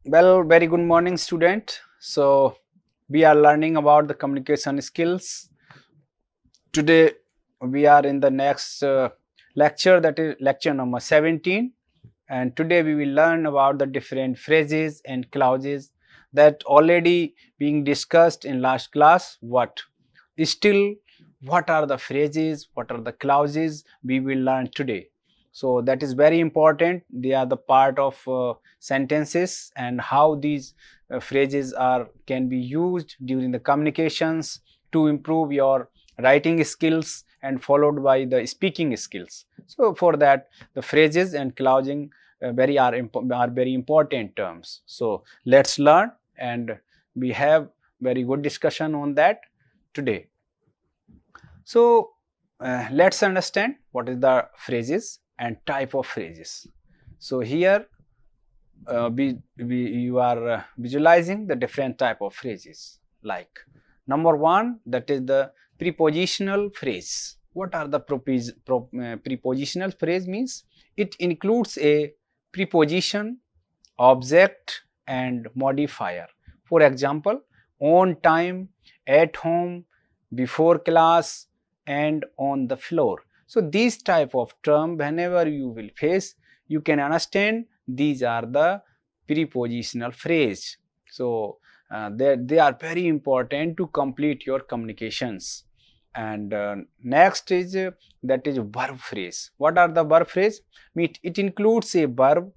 Well, very good morning, student. So, we are learning about the communication skills. Today, we are in the next lecture, that is lecture number 17. And today, we will learn about the different phrases and clauses that already being discussed in last class. Still, what are the phrases, what are the clauses we will learn today? So that is very important. They are the part of sentences, and how these phrases are can be used during the communications to improve your writing skills and followed by the speaking skills. So for that, the phrases and clausing are very important terms. So let's learn, and we have very good discussion on that today. So let's understand what is the phrases and type of phrases. So here you are visualizing the different type of phrases. Like number one, that is the prepositional phrase. What are the prepositional phrase? Means it includes a preposition, object and modifier. For example, on time, at home, before class and on the floor. So these type of term, whenever you will face, you can understand these are the prepositional phrase. So they are very important to complete your communications. And next is that is verb phrase. What are the verb phrase? It includes a verb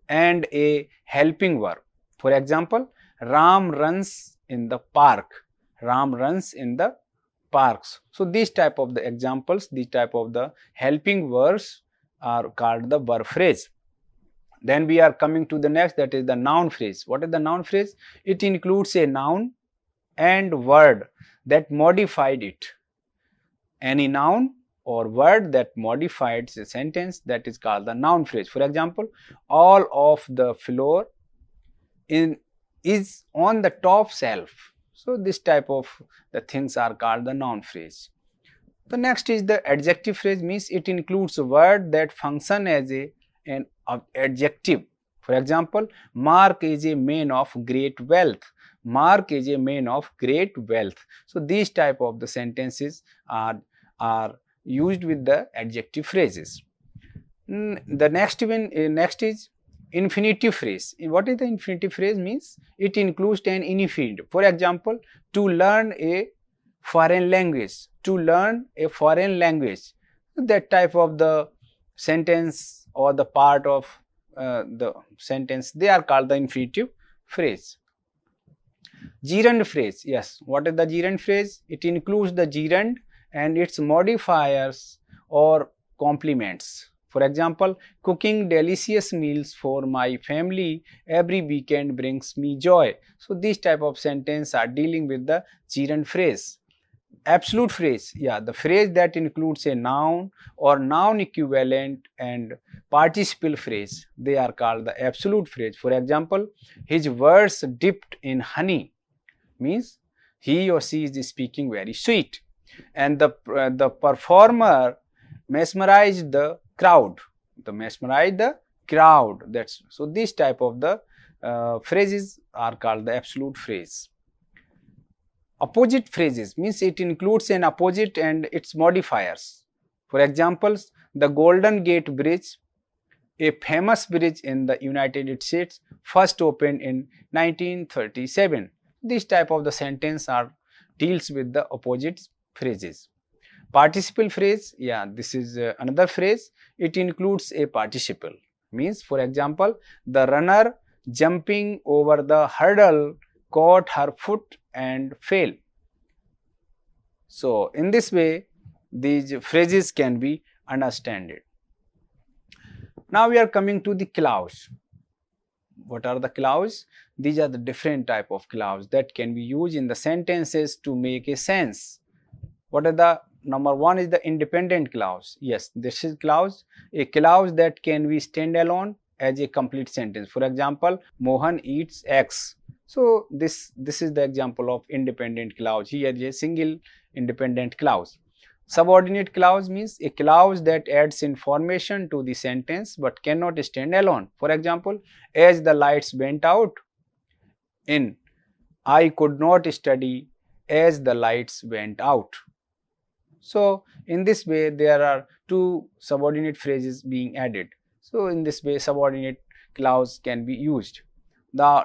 and a helping verb. For example, Ram runs in the park. Ram runs in the parks. So these type of the examples, these type of the helping verbs are called the verb phrase. Then we are coming to the next, that is the noun phrase. What is the noun phrase? It includes a noun and word that modified it. Any noun or word that modifies a sentence, that is called the noun phrase. For example, all of the floor is on the top shelf. So this type of the things are called the noun phrase. The next is the adjective phrase. Means it includes a word that function as an adjective. For example, Mark is a man of great wealth. Mark is a man of great wealth. So these type of the sentences are used with the adjective phrases. The next is infinitive phrase. What is the infinitive phrase? Means it includes an infinitive. For example, to learn a foreign language. To learn a foreign language. That type of the sentence or the part of the sentence, they are called the infinitive phrase. Gerund phrase. Yes, what is the gerund phrase? It includes the gerund and its modifiers or complements. For example, cooking delicious meals for my family every weekend brings me joy. So these type of sentence are dealing with the gerund phrase. Absolute phrase, yeah, the phrase that includes a noun or noun equivalent and participle phrase, they are called the absolute phrase. For example, his words dipped in honey means he or she is speaking very sweet, and the performer mesmerized the crowd. That's so this type of the phrases are called the absolute phrase. Opposite phrases means it includes an opposite and its modifiers. For examples, the Golden Gate Bridge, a famous bridge in the United States, first opened in 1937. This type of the sentence are deals with the opposite phrases. Participle phrase, yeah, this is another phrase. It includes a participle. Means, for example, the runner jumping over the hurdle caught her foot and fell. So in this way, these phrases can be understood. Now we are coming to the clause. What are the clause? These are the different type of clause that can be used in the sentences to make a sense. What are the number one is the independent clause. Yes, this is clause, a clause that can be standalone as a complete sentence. For example, Mohan eats eggs. So this is the example of independent clause. Here is a single independent clause. Subordinate clause means a clause that adds information to the sentence but cannot stand alone. For example, as the lights went out in I could not study as the lights went out. So, in this way there are two subordinate phrases being added. So, in this way subordinate clause can be used. The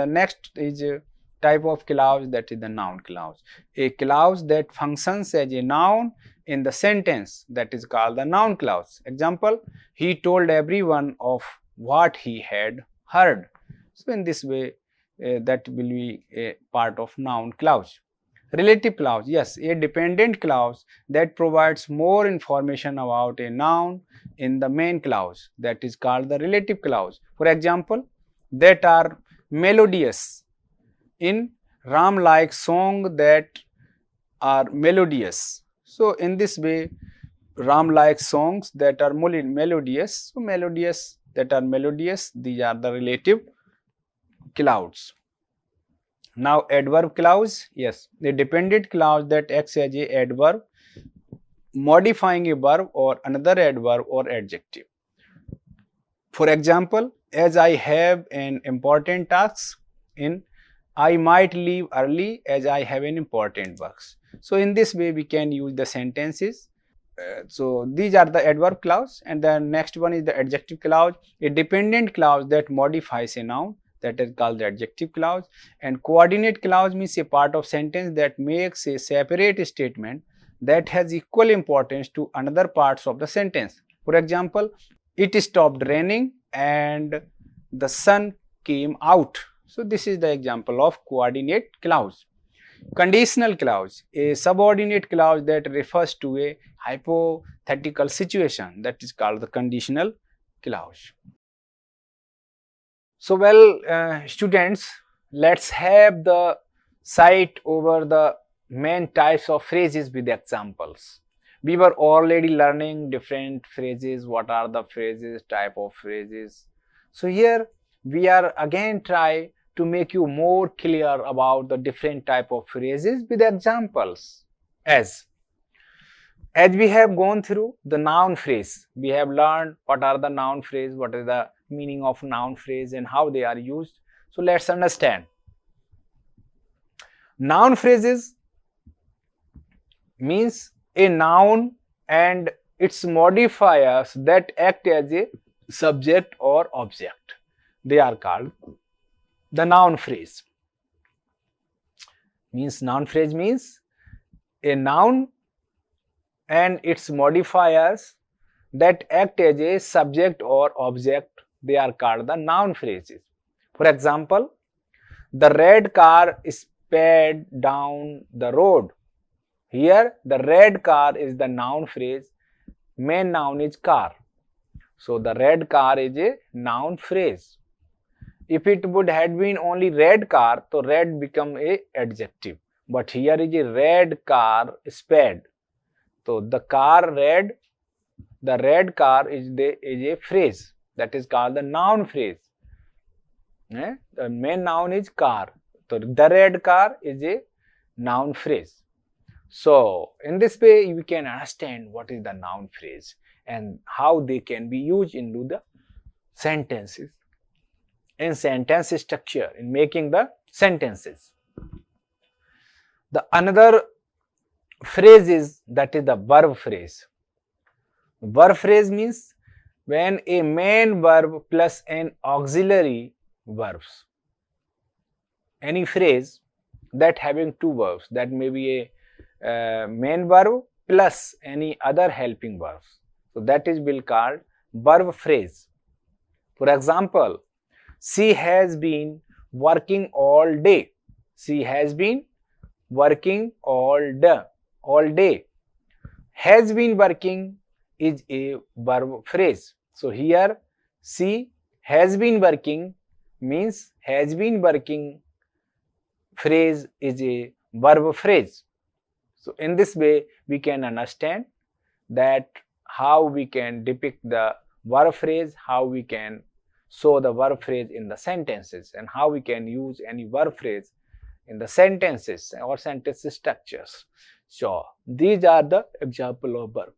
next is a type of clause, that is the noun clause. A clause that functions as a noun in the sentence, that is called the noun clause. Example, he told everyone of what he had heard. So, in this way that will be a part of noun clause. Relative clause, yes, a dependent clause that provides more information about a noun in the main clause, that is called the relative clause. For example, that are melodious in Ram-like song that are melodious. So, in this way Ram-like songs that are melodious, so melodious that are melodious, these are the relative clause. Now, adverb clause, yes, a dependent clause that acts as a adverb modifying a verb or another adverb or adjective. For example, as I have an important task, in I might leave early as I have an important work. So, in this way we can use the sentences. So, these are the adverb clause, and the next one is the adjective clause, a dependent clause that modifies a noun, that is called the adjective clause. And coordinate clause means a part of sentence that makes a separate statement that has equal importance to another parts of the sentence. For example, it stopped raining and the sun came out. So, this is the example of coordinate clause. Conditional clause, a subordinate clause that refers to a hypothetical situation, that is called the conditional clause. So, students, let's have the sight over the main types of phrases with examples. We were already learning different phrases, what are the phrases, type of phrases. So, here we are again try to make you more clear about the different type of phrases with examples. As we have gone through the noun phrase, we have learned what are the noun phrase, what is the meaning of noun phrase and how they are used. So, let's understand. Noun phrases means a noun and its modifiers that act as a subject or object. They are called the noun phrase. Means noun phrase means a noun and its modifiers that act as a subject or object, they are called the noun phrases. For example, the red car sped down the road. Here the red car is the noun phrase, main noun is car. So, the red car is a noun phrase. If it would have been only red car, so red become a adjective, but here is a red car sped. So, the red car is a phrase, that is called the noun phrase. The main noun is car. So, the red car is a noun phrase. So, in this way we can understand what is the noun phrase and how they can be used into the sentences, in sentence structure, in making the sentences. The another phrase is, that is the verb phrase. Verb phrase means when a main verb plus an auxiliary verbs. Any phrase that having two verbs, that may be a main verb plus any other helping verbs. So, that is will called verb phrase. For example, she has been working all day. She has been working all day. Has been working is a verb phrase. So, here she has been working means has been working phrase is a verb phrase. So, in this way we can understand that how we can depict the verb phrase, how we can show the verb phrase in the sentences, and how we can use any verb phrase in the sentences or sentence structures. So these are the example of verb.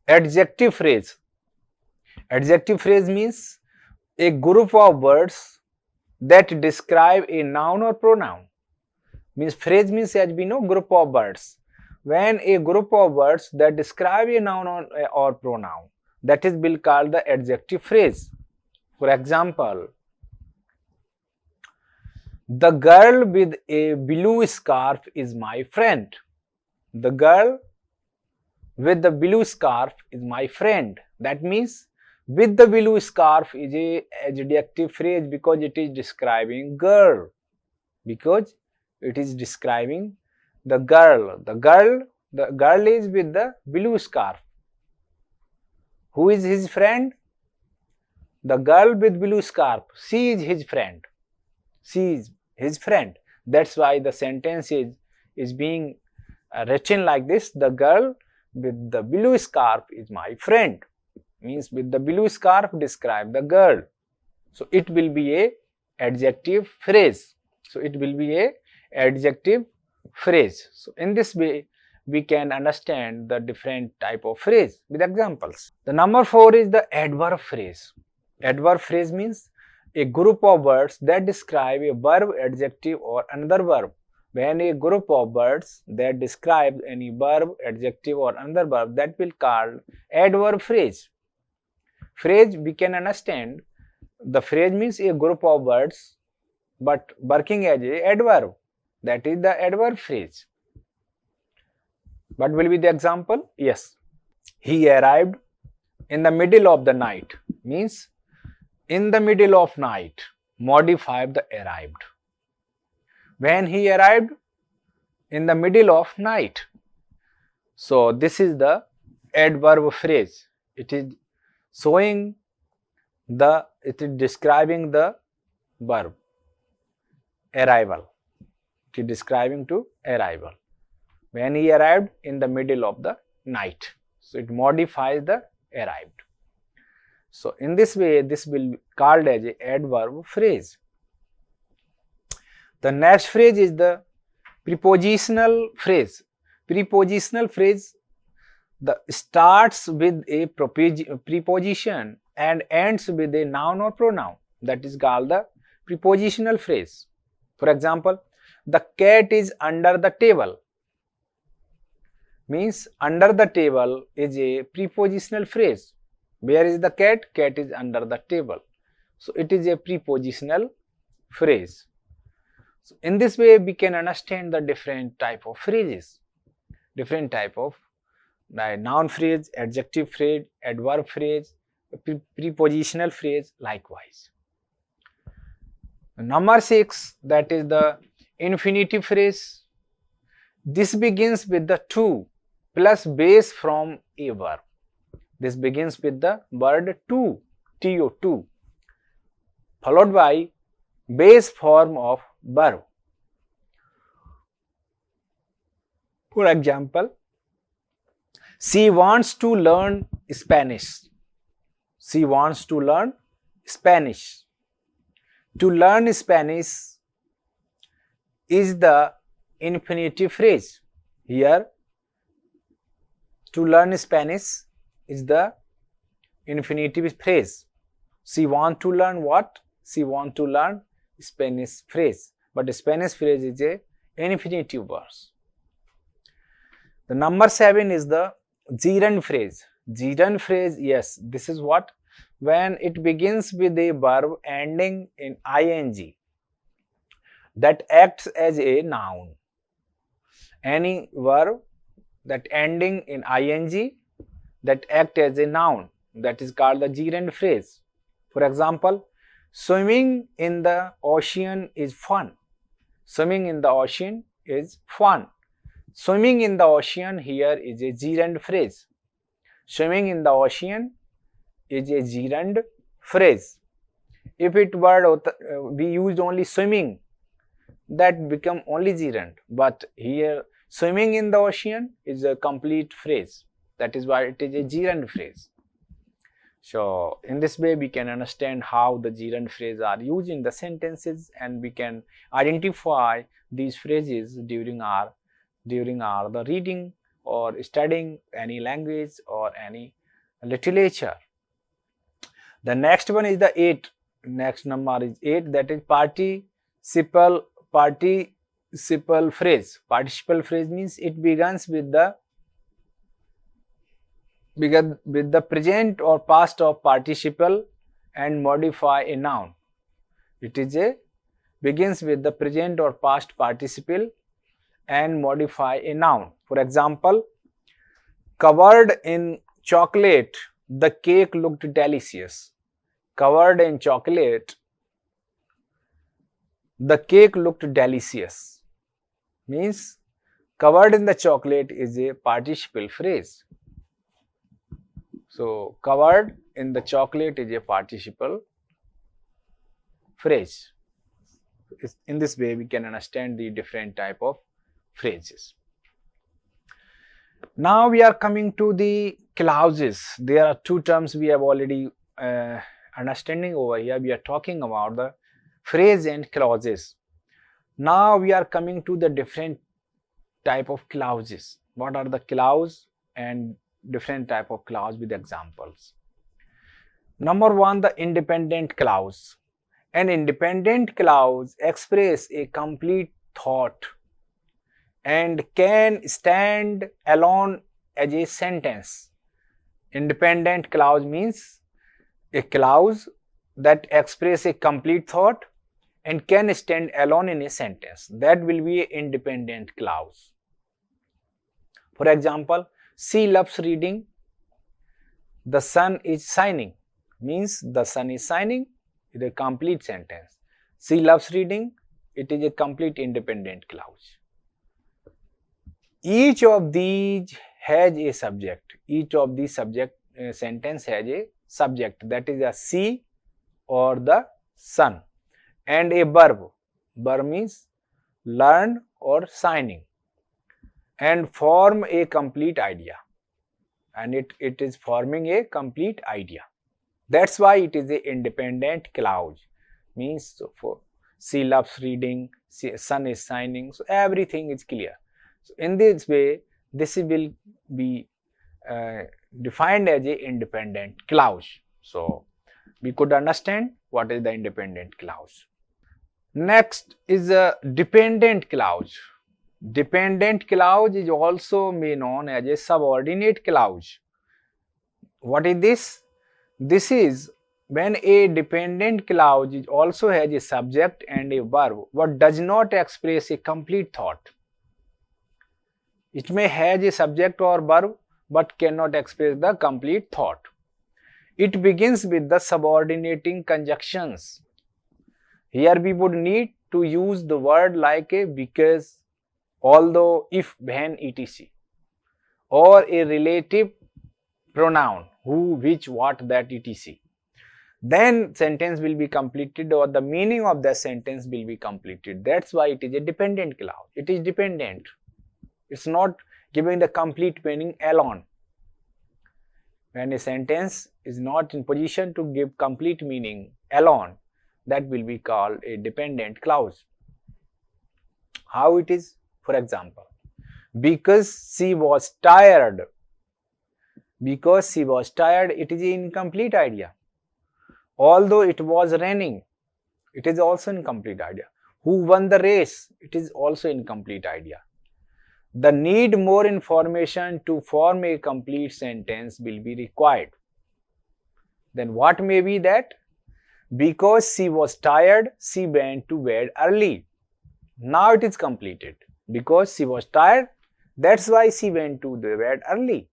Adjective phrase. Adjective phrase means a group of words that describe a noun or pronoun. Means phrase means, as we know, group of words. When a group of words that describe a noun or pronoun, that is will called the adjective phrase. For example, the girl with a blue scarf is my friend. The girl with the blue scarf is my friend. That means with the blue scarf is a adjective phrase because it is describing girl. Because it is describing the girl. The girl is with the blue scarf. Who is his friend? The girl with blue scarf. She is his friend. She is his friend. That's why the sentence is being written like this. The girl with the blue scarf is my friend. Means with the blue scarf describe the girl. So it will be a adjective phrase. So it will be a adjective phrase. So in this way we can understand the different type of phrase with examples. The number 4 is the adverb phrase. Adverb phrase means a group of words that describe a verb, adjective or another verb. When a group of words that describe any verb, adjective or another verb, that will called adverb phrase. Phrase we can understand, the phrase means a group of words but working as a adverb. That is the adverb phrase. What will be the example? Yes. He arrived in the middle of the night. Means in the middle of night. Modify the arrived. When he arrived in the middle of night. So this is the adverb phrase. It is showing the, it is describing the verb arrival. It is describing to arrival. When he arrived in the middle of the night. So it modifies the arrived. So in this way this will be called as a adverb phrase. The next phrase is the prepositional phrase. Prepositional phrase starts with a preposition and ends with a noun or pronoun. That is called the prepositional phrase. For example, the cat is under the table. Means under the table is a prepositional phrase. Where is the cat? Cat is under the table. So it is a prepositional phrase. So in this way we can understand the different type of phrases. Different type of noun phrase, adjective phrase, adverb phrase, prepositional phrase likewise. Number 6, that is the infinitive phrase. This begins with the to plus base from a verb. This begins with the word to, to, followed by base form of verb. For example, she wants to learn Spanish. She wants to learn Spanish. To learn Spanish is the infinitive phrase. Here, to learn Spanish is the infinitive phrase. She wants to learn what? She wants to learn Spanish phrase. But Spanish phrase is a infinitive verse. The number 7 is the gerund phrase. Gerund phrase, yes, this is what? When it begins with a verb ending in ing that acts as a noun. Any verb that ending in ing that act as a noun, that is called the gerund phrase. For example, swimming in the ocean is fun. Swimming in the ocean is fun. Swimming in the ocean here is a gerund phrase. Swimming in the ocean is a gerund phrase. If it were we used only swimming, that become only gerund. But here swimming in the ocean is a complete phrase. That is why it is a gerund phrase. So in this way we can understand how the gerund phrases are used in the sentences, and we can identify these phrases during our the reading or studying any language or any literature. The next one is the 8. Next number is 8, that is participle phrase. Participle phrase means it begins with the present or past of participle and modify a noun. It is begins with the present or past participle and modify a noun. For example, covered in chocolate, the cake looked delicious. Covered in chocolate, the cake looked delicious. Means covered in the chocolate is a participle phrase. So, covered in the chocolate is a participle phrase. In this way, we can understand the different type of phrases. Now, we are coming to the clauses. There are two terms we have already understanding over here. We are talking about the phrase and clauses. Now, we are coming to the different type of clauses. What are the clause and different type of clause with examples. Number 1, the independent clause. An independent clause expresses a complete thought and can stand alone as a sentence. Independent clause means a clause that expresses a complete thought and can stand alone in a sentence. That will be an independent clause. For example, she loves reading, the sun is shining, means the sun is shining is a complete sentence. She loves reading, it is a complete independent clause. Each of these has a subject. Each of these sentence has a subject, that is a she or the sun, and a verb. Verb means learn or shining, and form a complete idea, and it is forming a complete idea. That's why it is a independent clause. Means so for she loves reading, sun is shining, so everything is clear. So in this way, this will be defined as a independent clause. So we could understand what is the independent clause. Next is a dependent clause. Dependent clause is also may known as a subordinate clause. What is this? This is when a dependent clause also has a subject and a verb but does not express a complete thought. It may have a subject or verb but cannot express the complete thought. It begins with the subordinating conjunctions. Here we would need to use the word like a because, although, if, when, etc. or a relative pronoun who, which, what, that, etc. Then sentence will be completed or the meaning of the sentence will be completed. That's why it is a dependent clause. It is dependent. It's not giving the complete meaning alone. When a sentence is not in position to give complete meaning alone, that will be called a dependent clause. How it is? For example, because she was tired. Because she was tired, it is an incomplete idea. Although it was raining, it is also incomplete idea. Who won the race? It is also incomplete idea. The need more information to form a complete sentence will be required. Then what may be that? Because she was tired, she went to bed early. Now it is completed. Because she was tired, that's why she went to the bed early.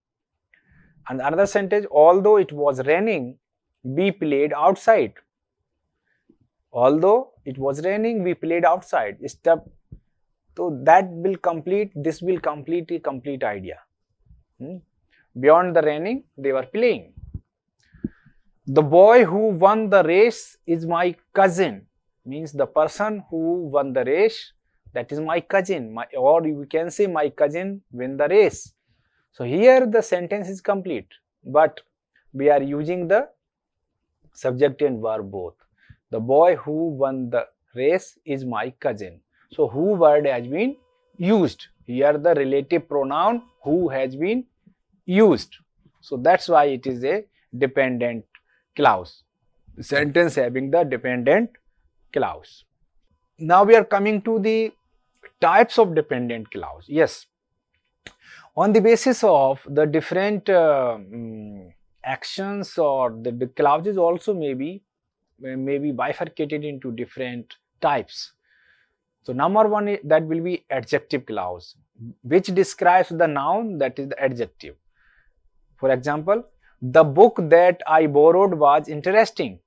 And another sentence, although it was raining, we played outside. Although it was raining, we played outside. Step. So that will complete, this will complete a complete idea. Beyond the raining, they were playing. The boy who won the race is my cousin. Means the person who won the race, that is my cousin. Or you can say my cousin win the race. So here the sentence is complete, but we are using the subject and verb both. The boy who won the race is my cousin. So who word has been used Here the relative pronoun who has been used. So that's why it is a dependent clause. Sentence having the dependent clause. Now we are coming to the types of dependent clause. Yes, on the basis of the different actions, or the clauses also may be bifurcated into different types. So number one, that will be adjective clause, which describes the noun, that is the adjective. For example, the book that I borrowed was interesting.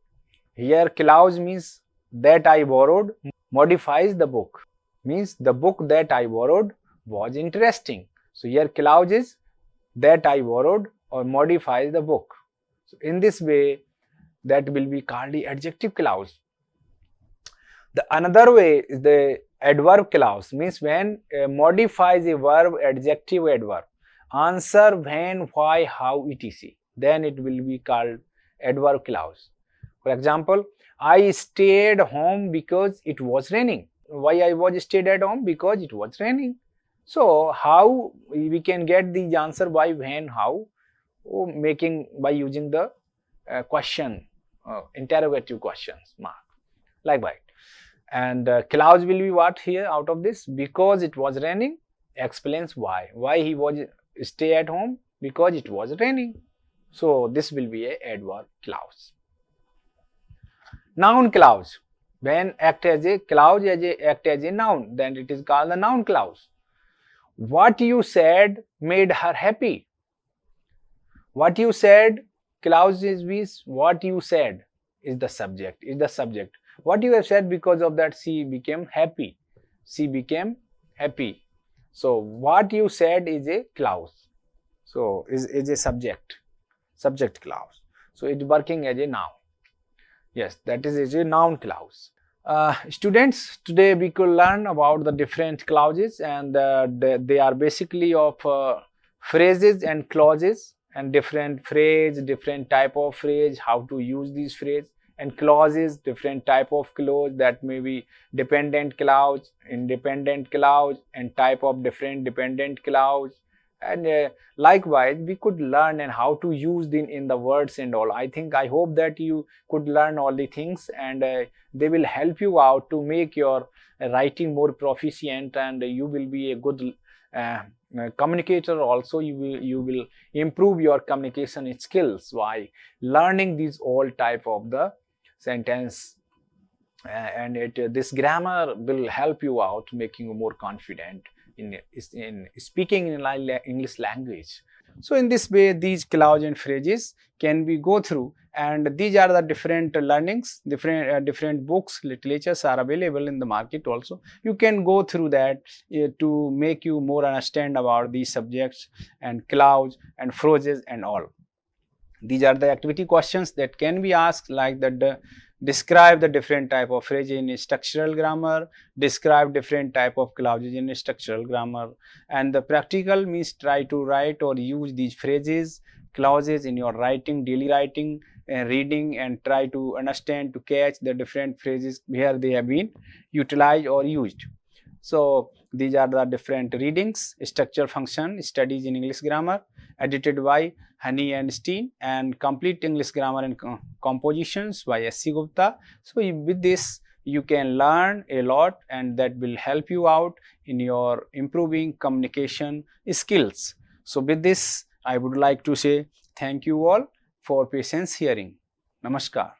Here clause means that I borrowed modifies the book, means the book that I borrowed was interesting. So here clause is that I borrowed or modifies the book. So in this way, that will be called the adjective clause. The another way is the adverb clause, means when modifies a verb, adjective adverb, answer, when, why, how, etc. Then it will be called adverb clause. For example, I stayed home because it was raining. Why I was stayed at home? Because it was raining. So how we can get the answer by when, how? By using the question, interrogative questions mark, like that. And clause will be what here out of this? Because it was raining explains why. Why he was stay at home? Because it was raining. So this will be a adverb clause. Noun clause, when act as a clause, act as a noun, then it is called the noun clause. What you said made her happy. What you said, clause is what you said is the subject, What you have said, because of that she became happy. She became happy. So what you said is a clause. So is a subject clause. So it's working as a noun. Yes, that is a noun clause. Students, today we could learn about the different clauses, and they are basically of phrases and clauses, and different phrase, different type of phrase, how to use these phrase, and clauses, different type of clause, that may be dependent clause, independent clause, and type of different dependent clause. And likewise we could learn and how to use in the words and all. I hope that you could learn all the things, and they will help you out to make your writing more proficient, and you will be a good communicator also. You will improve your communication skills by learning these all type of the sentence, and this grammar will help you out, making you more confident in speaking in English language. So in this way, these clause and phrases can be go through, and these are the different learnings, different books, literatures are available in the market also. You can go through that to make you more understand about these subjects and clause and phrases and all. These are the activity questions that can be asked, like that describe the different type of phrases in structural grammar, describe different type of clauses in structural grammar. And the practical means try to write or use these phrases, clauses in your writing, daily writing and reading, and try to understand, to catch the different phrases where they have been utilized or used. So these are the different readings: Structure Function, Studies in English Grammar, edited by Honey and Steen, and Complete English Grammar and Compositions by S.C. Gupta. So with this you can learn a lot, and that will help you out in your improving communication skills. So with this I would like to say thank you all for patience hearing. Namaskar.